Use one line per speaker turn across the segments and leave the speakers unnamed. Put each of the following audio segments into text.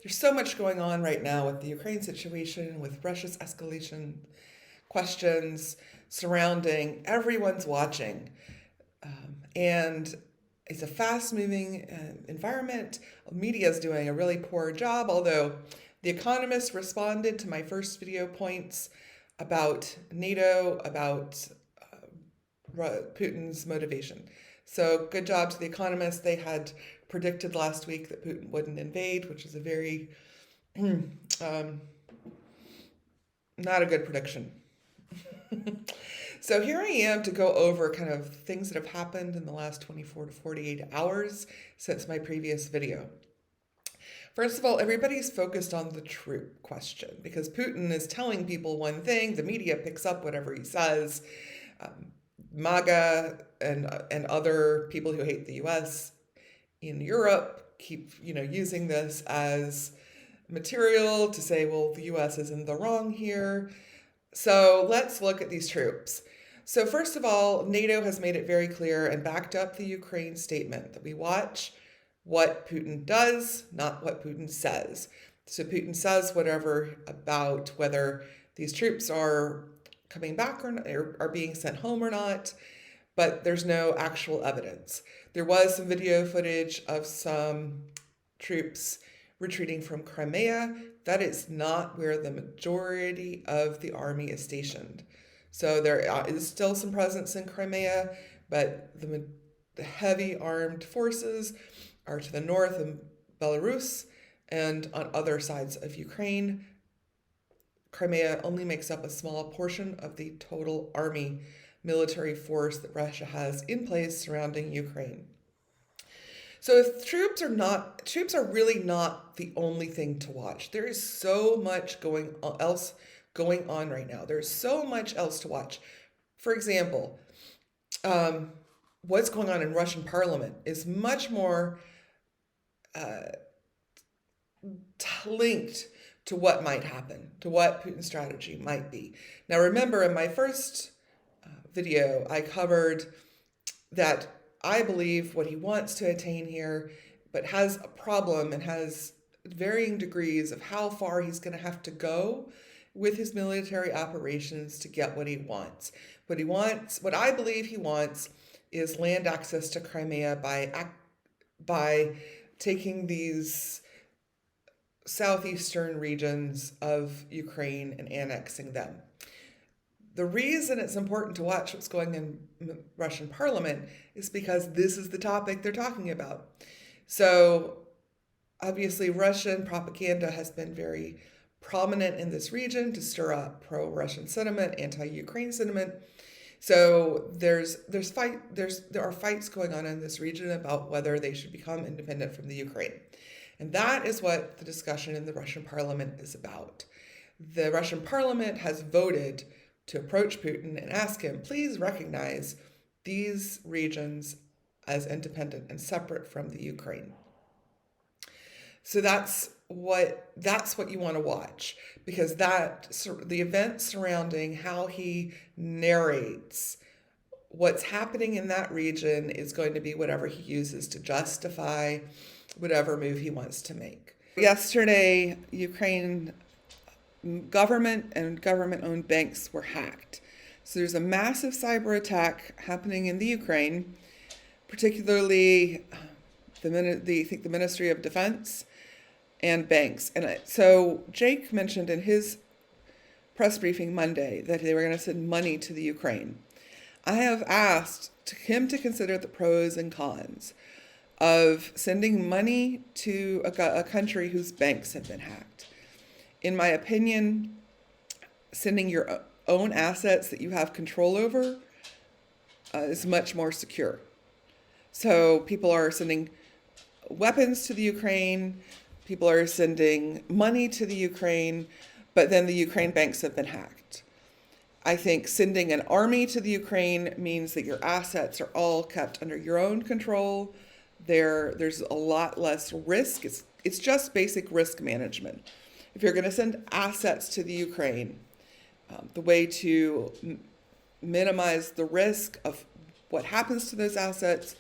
there's so much going on right now with the Ukraine situation, with Russia's escalation questions surrounding everyone's watching. And it's a fast-moving environment. Media is doing a really poor job, although the Economist responded to my first video points about NATO, about Putin's motivation. So good job to the Economist. They had predicted last week that Putin wouldn't invade, which is a very not a good prediction. So here I am to go over kind of things that have happened in the last 24 to 48 hours since my previous video. First of all, everybody's focused on the troop question because Putin is telling people one thing, the media picks up whatever he says. MAGA and other people who hate the US in Europe keep using this as material to say, well, the US is in the wrong here. So let's look at these troops. So first of all, NATO has made it very clear and backed up the Ukraine statement that we watch what Putin does, not what Putin says. So Putin says whatever about whether these troops are coming back or are being sent home or not, but there's no actual evidence. There was some video footage of some troops retreating from Crimea. That is not where the majority of the army is stationed. So there is still some presence in Crimea, but the heavy armed forces are to the north in Belarus and on other sides of Ukraine. Crimea only makes up a small portion of the total army military force that Russia has in place surrounding Ukraine. So if troops are really not the only thing to watch. There is so much else going on right now. There's so much else to watch. For example, what's going on in Russian parliament is much more linked to what might happen, to what Putin's strategy might be. Now remember, in my first video, I covered that I believe what he wants to attain here, but has a problem and has varying degrees of how far he's going to have to go with his military operations to get what he wants. What I believe he wants is land access to Crimea by taking these southeastern regions of Ukraine and annexing them. The reason it's important to watch what's going on in Russian parliament is because this is the topic they're talking about. So obviously Russian propaganda has been very prominent in this region to stir up pro-Russian sentiment, anti-Ukraine sentiment. So there are fights going on in this region about whether they should become independent from the Ukraine. And that is what the discussion in the Russian parliament is about. The Russian parliament has voted to approach Putin and ask him, please recognize these regions as independent and separate from the Ukraine. So that's what you want to watch, because the events surrounding how he narrates what's happening in that region is going to be whatever he uses to justify whatever move he wants to make. Yesterday, Ukraine government and government-owned banks were hacked. So there's a massive cyber attack happening in the Ukraine, particularly I think the Ministry of Defense and banks. And so Jake mentioned in his press briefing Monday that they were going to send money to the Ukraine. I have asked him to consider the pros and cons of sending money to a country whose banks have been hacked. In my opinion, sending your own assets that you have control over is much more secure. So people are sending weapons to the Ukraine, people are sending money to the Ukraine, but then the Ukraine banks have been hacked. I think sending an army to the Ukraine means that your assets are all kept under your own control. There's a lot less risk. It's just basic risk management. If you're going to send assets to the Ukraine, the way to minimize the risk of what happens to those assets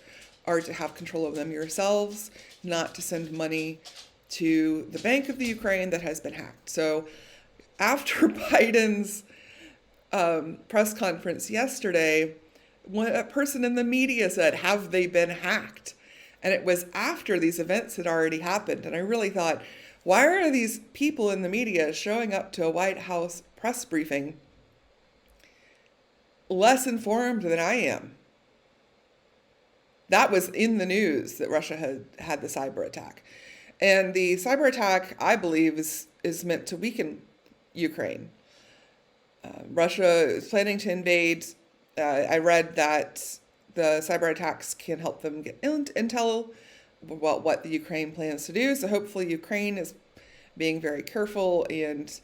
are to have control of them yourselves, not to send money to the Bank of the Ukraine that has been hacked. So after Biden's press conference yesterday, a person in the media said, have they been hacked? And it was after these events had already happened. And I really thought, why are these people in the media showing up to a White House press briefing less informed than I am? That was in the news that Russia had the cyber attack. And the cyber attack, I believe, is meant to weaken Ukraine. Russia is planning to invade. I read that the cyber attacks can help them get intel about what the Ukraine plans to do. So hopefully Ukraine is being very careful and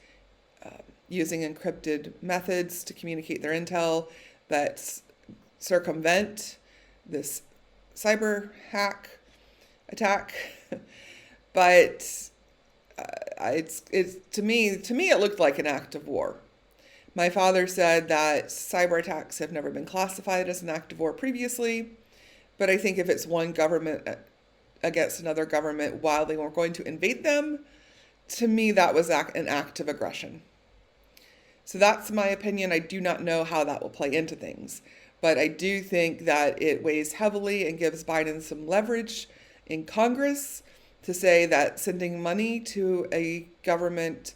using encrypted methods to communicate their intel that circumvent this cyber hack attack. But it's to me it looked like an act of war. My father said that cyber attacks have never been classified as an act of war previously, but I think if it's one government against another government while they were going to invade them, to me that was an act of aggression. So that's my opinion. I do not know how that will play into things, but I do think that it weighs heavily and gives Biden some leverage in Congress to say that sending money to a government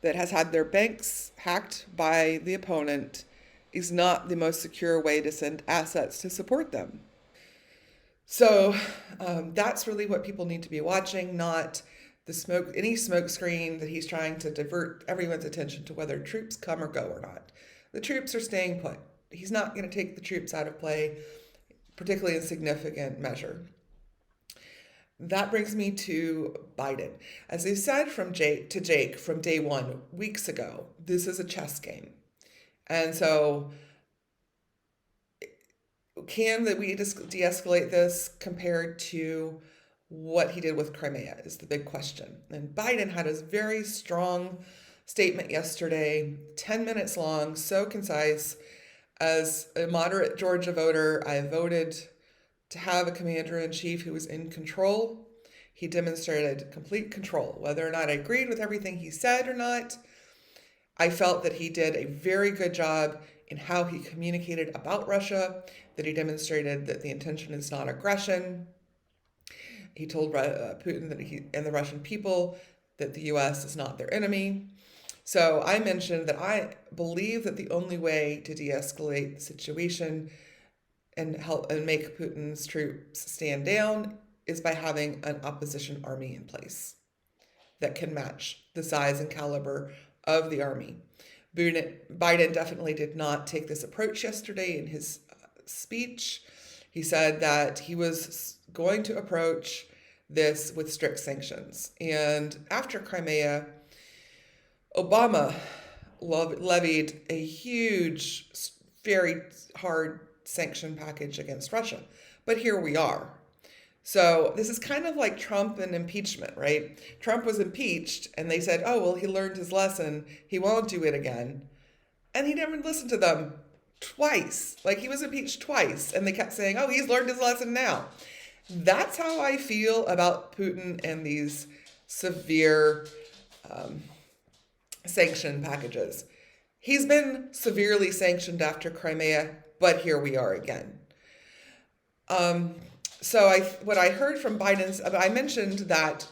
that has had their banks hacked by the opponent is not the most secure way to send assets to support them. So that's really what people need to be watching, not any smoke screen that he's trying to divert everyone's attention to whether troops come or go or not. The troops are staying put. He's not going to take the troops out of play, particularly in significant measure. That brings me to Biden. As I said to Jake from day one, weeks ago, this is a chess game. And so can we de-escalate this compared to what he did with Crimea is the big question. And Biden had his very strong statement yesterday, 10 minutes long, so concise. As a moderate Georgia voter, I voted to have a commander-in-chief who was in control. He demonstrated complete control. Whether or not I agreed with everything he said or not, I felt that he did a very good job in how he communicated about Russia, that he demonstrated that the intention is not aggression. He told Putin and the Russian people that the U.S. is not their enemy. So I mentioned that I believe that the only way to de-escalate the situation and help and make Putin's troops stand down is by having an opposition army in place that can match the size and caliber of the army. Biden definitely did not take this approach yesterday in his speech. He said that he was going to approach this with strict sanctions. And after Crimea, Obama levied a huge, very hard sanction package against Russia. But here we are. So this is kind of like Trump and impeachment, right? Trump was impeached and they said, oh, well, he learned his lesson. He won't do it again. And he never listened to them twice. Like he was impeached twice. And they kept saying, oh, he's learned his lesson now. That's how I feel about Putin and these severe sanction packages. He's been severely sanctioned after Crimea, but here we are again. So what I heard from Biden's, I mentioned that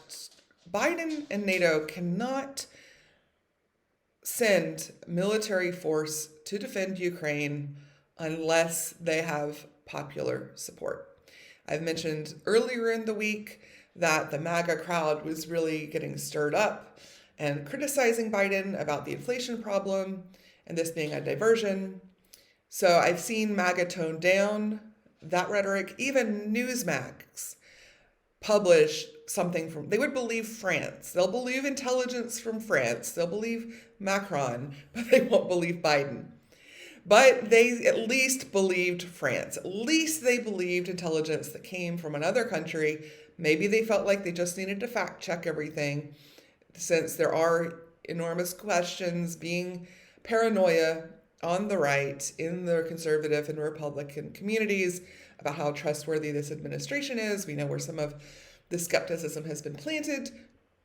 Biden and NATO cannot send military force to defend Ukraine unless they have popular support. I've mentioned earlier in the week that the MAGA crowd was really getting stirred up and criticizing Biden about the inflation problem and this being a diversion. So I've seen MAGA tone down that rhetoric. Even Newsmax publish something they would believe France. They'll believe intelligence from France. They'll believe Macron, but they won't believe Biden. But they at least believed France. At least they believed intelligence that came from another country. Maybe they felt like they just needed to fact check everything, since there are enormous questions, being paranoia on the right in the conservative and Republican communities about how trustworthy this administration is. We know where some of the skepticism has been planted.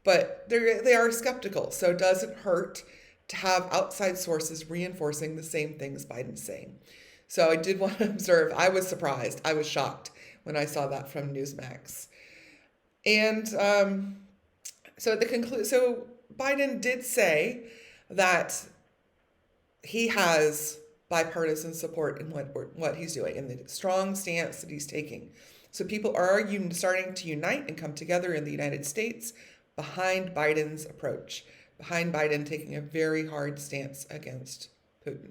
But they are skeptical, so it doesn't hurt to have outside sources reinforcing the same things Biden's saying. So I did want to observe, I was surprised, I was shocked when I saw that from Newsmax. And so Biden did say that he has bipartisan support in what he's doing and the strong stance that he's taking. So people are starting to unite and come together in the United States behind Biden's approach, behind Biden taking a very hard stance against Putin.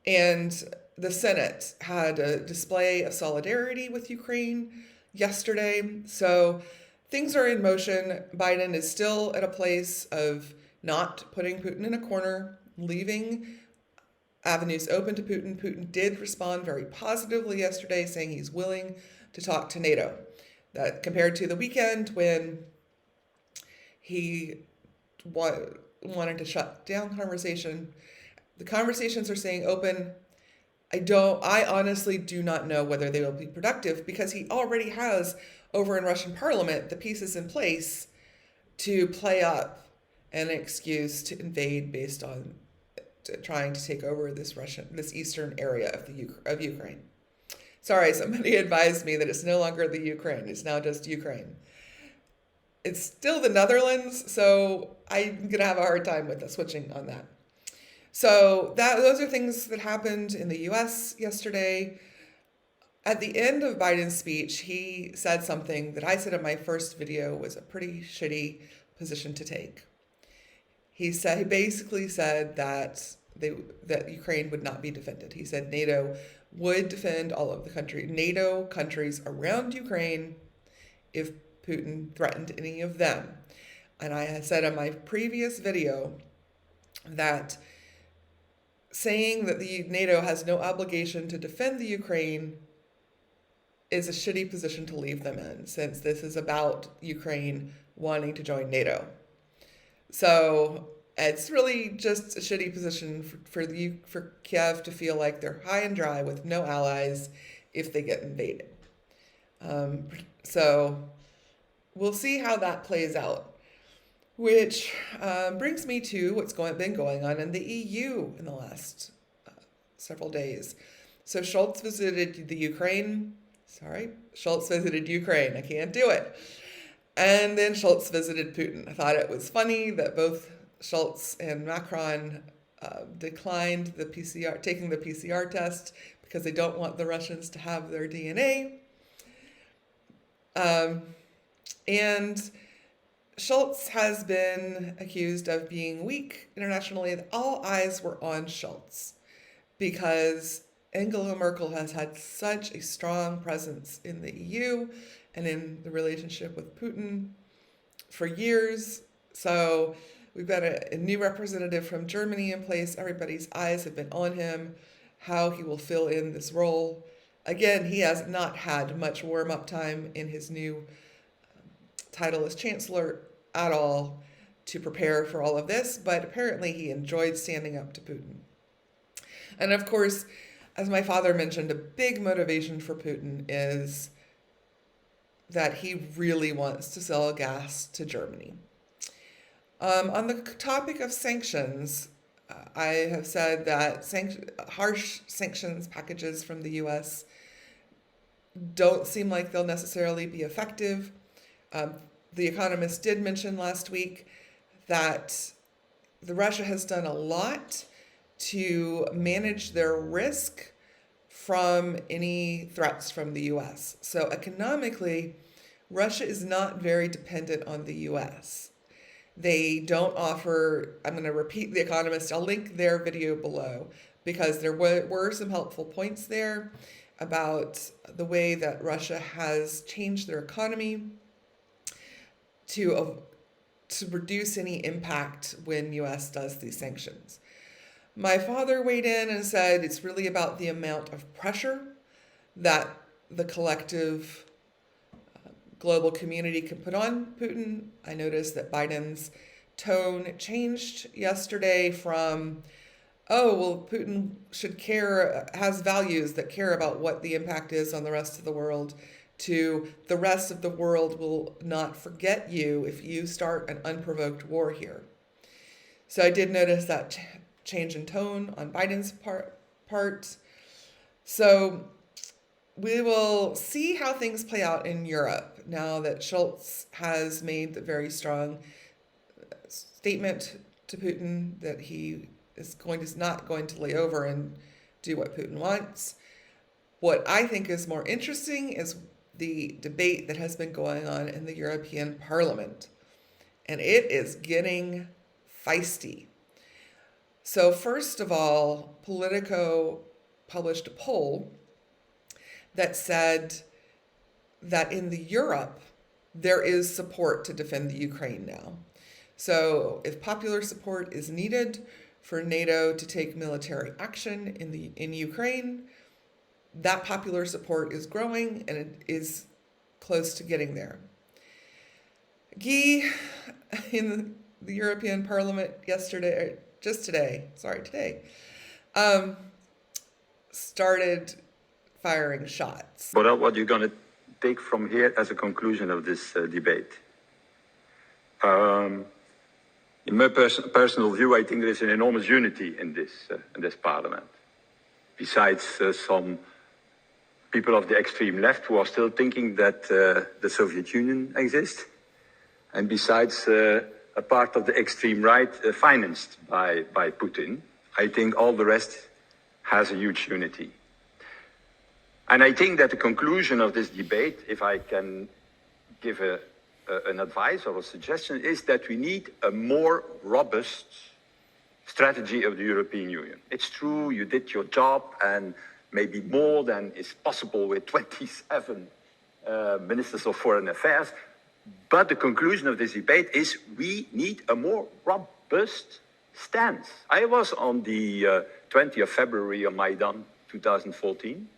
And the Senate had a display of solidarity with Ukraine yesterday. So things are in motion. Biden is still at a place of not putting Putin in a corner, leaving avenues open to Putin. Putin did respond very positively yesterday, saying he's willing to talk to NATO. That compared to the weekend when he wanted to shut down conversation. The conversations are staying open. I honestly do not know whether they will be productive because he already has over in Russian parliament the pieces in place to play up an excuse to invade based on trying to take over this eastern area of Ukraine. Sorry, somebody advised me that it's no longer the Ukraine, it's now just Ukraine. It's still the Netherlands, so I'm gonna have a hard time with switching on that. So those are things that happened in the US yesterday. At the end of Biden's speech, he said something that I said in my first video was a pretty shitty position to take. He basically said that Ukraine would not be defended. He said NATO would defend all of the NATO countries around Ukraine if Putin threatened any of them. And I had said in my previous video that saying that the NATO has no obligation to defend the Ukraine is a shitty position to leave them in, since this is about Ukraine wanting to join NATO. So it's really just a shitty position for Kiev to feel like they're high and dry with no allies if they get invaded. So we'll see how that plays out, which brings me to what's been going on in the EU in the last several days. So Schultz visited Ukraine. I can't do it. And then Schultz visited Putin. I thought it was funny that both Schultz and Macron declined taking the PCR test because they don't want the Russians to have their DNA. And Schultz has been accused of being weak internationally. All eyes were on Schultz because Angela Merkel has had such a strong presence in the EU and in the relationship with Putin for years. So we've got a new representative from Germany in place. Everybody's eyes have been on him, how he will fill in this role. Again, he has not had much warm-up time in his new title as chancellor at all to prepare for all of this, but apparently he enjoyed standing up to Putin. And of course, as my father mentioned, a big motivation for Putin is that he really wants to sell gas to Germany. On the topic of sanctions, I have said that harsh sanctions packages from the U.S. don't seem like they'll necessarily be effective. The Economist did mention last week that Russia has done a lot to manage their risk from any threats from the U.S. So economically, Russia is not very dependent on the U.S. They don't offer, I'm going to repeat The Economist, I'll link their video below, because there were some helpful points there about the way that Russia has changed their economy to reduce any impact when U.S. does these sanctions. My father weighed in and said it's really about the amount of pressure that the collective global community can put on Putin. I noticed that Biden's tone changed yesterday from, oh, well, Putin should care, has values that care about what the impact is on the rest of the world, to the rest of the world will not forget you if you start an unprovoked war here. So I did notice that change in tone on Biden's part. So we will see how things play out in Europe now that Schultz has made the very strong statement to Putin that he is not going to lay over and do what Putin wants. What I think is more interesting is the debate that has been going on in the European Parliament. And it is getting feisty. So first of all, Politico published a poll that said that in the Europe, there is support to defend the Ukraine now. So if popular support is needed for NATO to take military action in Ukraine, that popular support is growing and it is close to getting there. Guy in the European Parliament today, started firing shots.
What are you going to take from here as a conclusion of this debate? In my personal view, I think there is an enormous unity in this parliament. Besides some people of the extreme left who are still thinking that the Soviet Union exists, and besides a part of the extreme right financed by Putin, I think all the rest has a huge unity. And I think that the conclusion of this debate, if I can give an advice or a suggestion, is that we need a more robust strategy of the European Union. It's true, you did your job, and maybe more than is possible with 27 ministers of foreign affairs. But the conclusion of this debate is we need a more robust stance. I was on the 20th of February on Maidan 2014,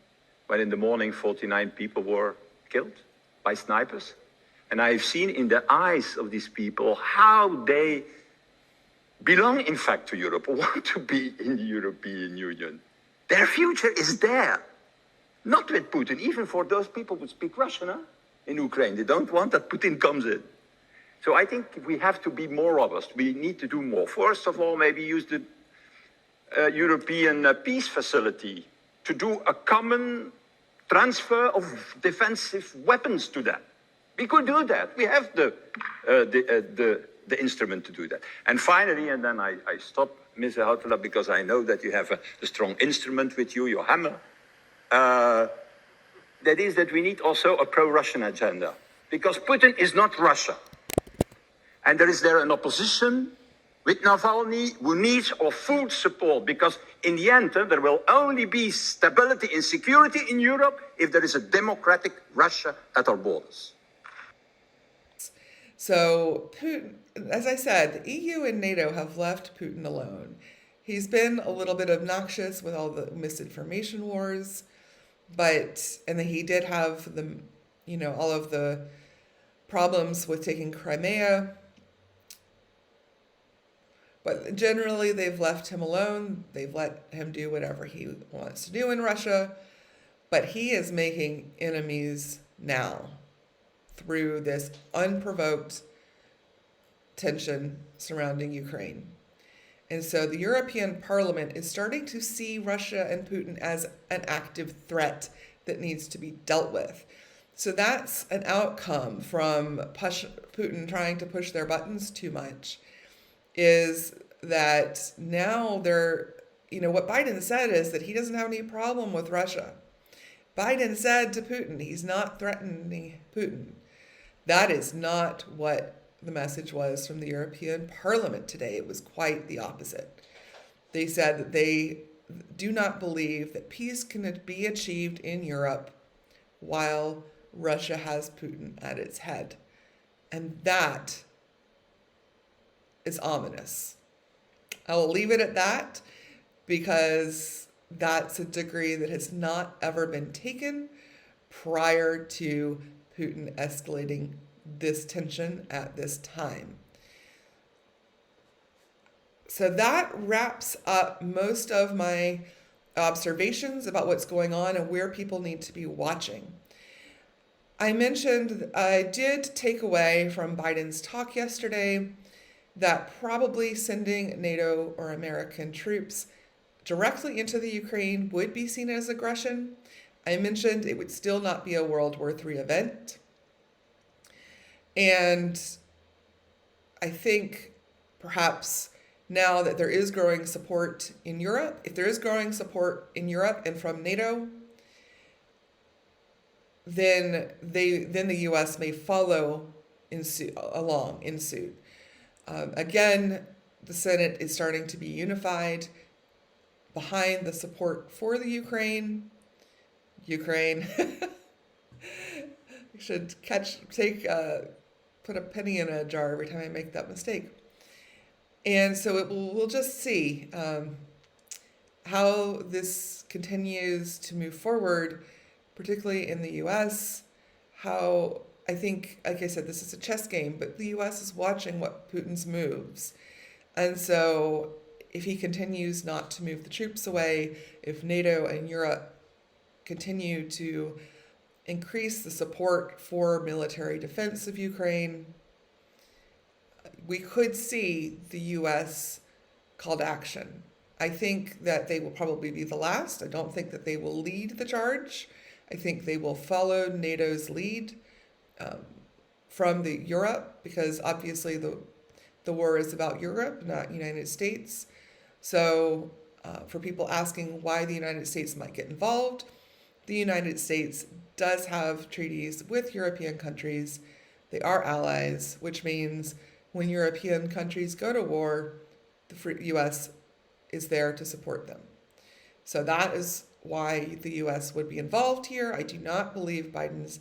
when in the morning 49 people were killed by snipers. And I've seen in the eyes of these people how they belong, in fact, to Europe, or want to be in the European Union. Their future is there, not with Putin, even for those people who speak Russian in Ukraine. They don't want that Putin comes in. So I think we have to be more robust. We need to do more. First of all, maybe use the European peace facility to do a common transfer of defensive weapons to them. We could do that. We have the instrument to do that. And finally, and then I stop, Ms. Hautala, because I know that you have a strong instrument with you, your hammer. That is that we need also a pro-Russian agenda, because Putin is not Russia. And there is an opposition with Navalny who needs our full support, because in the end, there will only be stability and security in Europe if there is a democratic Russia at our borders.
So Putin, as I said, the EU and NATO have left Putin alone. He's been a little bit obnoxious with all the misinformation wars, and he did have all of the problems with taking Crimea. But generally, they've left him alone. They've let him do whatever he wants to do in Russia. But he is making enemies now through this unprovoked tension surrounding Ukraine. And so the European Parliament is starting to see Russia and Putin as an active threat that needs to be dealt with. So that's an outcome from Putin trying to push their buttons too much, is that now what Biden said is that he doesn't have any problem with Russia. Biden said to Putin, he's not threatening Putin. That is not what the message was from the European Parliament today. It was quite the opposite. They said that they do not believe that peace can be achieved in Europe while Russia has Putin at its head. And that is ominous. I will leave it at that, because that's a degree that has not ever been taken prior to Putin escalating this tension at this time. So that wraps up most of my observations about what's going on and where people need to be watching. I mentioned I did take away from Biden's talk yesterday that probably sending NATO or American troops directly into the Ukraine would be seen as aggression. I mentioned it would still not be a World War III event. And I think perhaps now that there is growing support in Europe, if there is growing support in Europe and from NATO, then the U.S. may follow along in suit. Again, the Senate is starting to be unified behind the support for the Ukraine. I should put a penny in a jar every time I make that mistake. And so we'll just see how this continues to move forward, particularly in the U.S. How I think, like I said, this is a chess game, but the U.S. is watching what Putin's moves. And so if he continues not to move the troops away, if NATO and Europe continue to increase the support for military defense of Ukraine, we could see the U.S. called action. I think that they will probably be the last. I don't think that they will lead the charge. I think they will follow NATO's lead from the Europe, because obviously the war is about Europe, not United States. So for people asking why the United States might get involved, the United States does have treaties with European countries. They are allies, which means when European countries go to war, the U.S. is there to support them. So that is why the U.S. would be involved here. I do not believe Biden's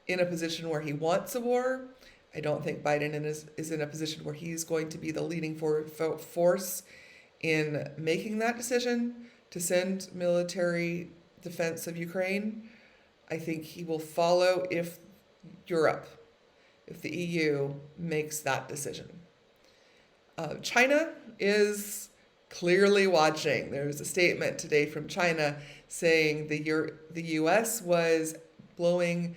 in a position where he wants a war. I don't think Biden is in a position where he's going to be the leading force in making that decision to send military defense of Ukraine. I think he will follow if the EU makes that decision. China is clearly watching. There's a statement today from China saying the U.S. was blowing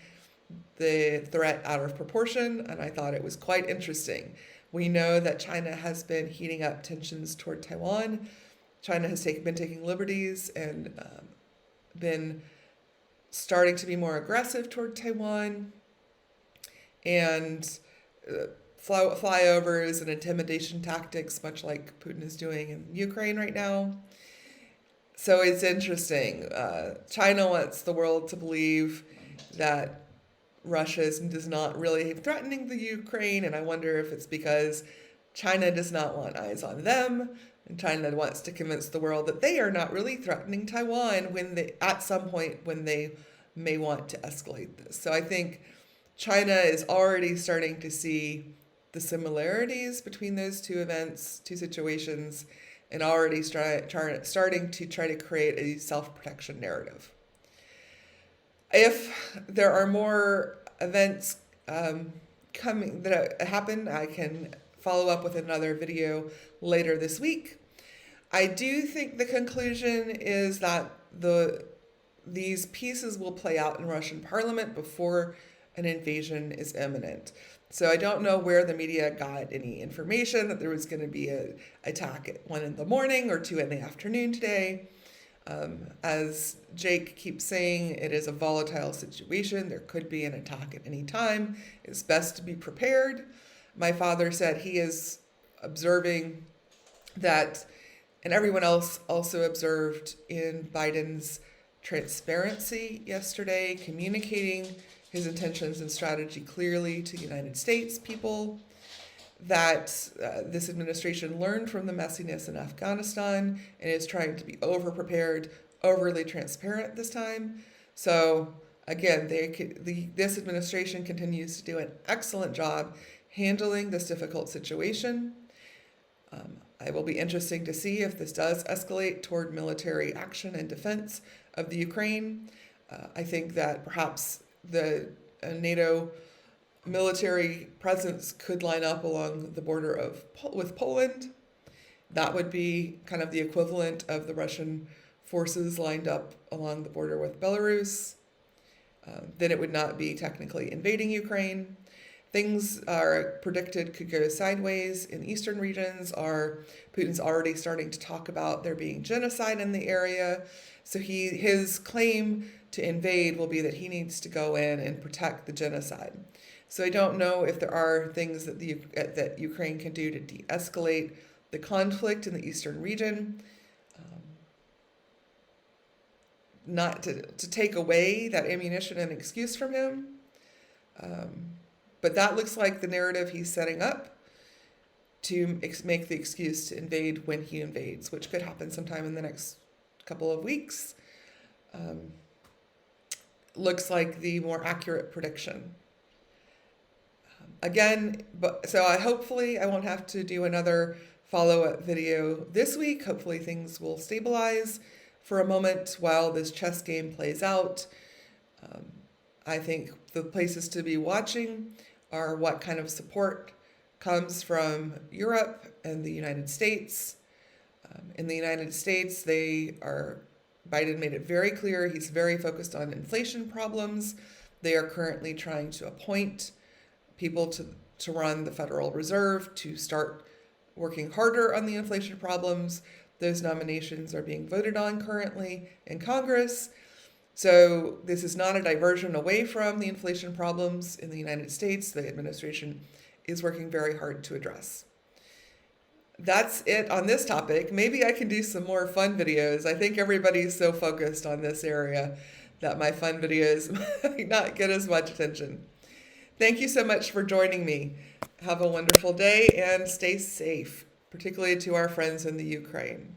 the threat out of proportion, and I thought it was quite interesting. We know that China has been heating up tensions toward Taiwan. China has been taking liberties and been starting to be more aggressive toward Taiwan, and flyovers and intimidation tactics, much like Putin is doing in Ukraine right now. So it's interesting. China wants the world to believe that Russia is not really threatening the Ukraine, and I wonder if it's because China does not want eyes on them, and China wants to convince the world that they are not really threatening Taiwan at some point when they may want to escalate this. So I think China is already starting to see the similarities between those two situations, and already starting to try to create a self-protection narrative. If there are more events coming that happen, I can follow up with another video later this week. I do think the conclusion is that these pieces will play out in Russian parliament before an invasion is imminent. So I don't know where the media got any information that there was going to be an attack at 1 a.m. or 2 p.m. today. As Jake keeps saying, it is a volatile situation. There could be an attack at any time. It's best to be prepared. My father said he is observing that, and everyone else also observed in Biden's transparency yesterday, communicating his intentions and strategy clearly to United States people, that this administration learned from the messiness in Afghanistan and is trying to be over-prepared, overly transparent this time. So again, this administration continues to do an excellent job handling this difficult situation. It will be interesting to see if this does escalate toward military action and defense of the Ukraine. I think that perhaps the NATO military presence could line up along the border with Poland. That would be kind of the equivalent of the Russian forces lined up along the border with Belarus. then it would not be technically invading Ukraine. Things are predicted could go sideways in eastern regions. Putin's already starting to talk about there being genocide in the area. So his claim to invade will be that he needs to go in and protect the genocide. So I don't know if there are things that Ukraine can do to de-escalate the conflict in the eastern region, not to take away that ammunition and excuse from him. But that looks like the narrative he's setting up to make the excuse to invade when he invades, which could happen sometime in the next couple of weeks. Looks like the more accurate prediction. So hopefully I won't have to do another follow-up video this week. Hopefully things will stabilize for a moment while this chess game plays out. I think the places to be watching are what kind of support comes from Europe and the United States. In the United States, Biden made it very clear he's very focused on inflation problems. They are currently trying to appoint people to run the Federal Reserve to start working harder on the inflation problems. Those nominations are being voted on currently in Congress. So this is not a diversion away from the inflation problems in the United States. The administration is working very hard to address. That's it on this topic. Maybe I can do some more fun videos. I think everybody's so focused on this area that my fun videos might not get as much attention. Thank you so much for joining me. Have a wonderful day and stay safe, particularly to our friends in the Ukraine.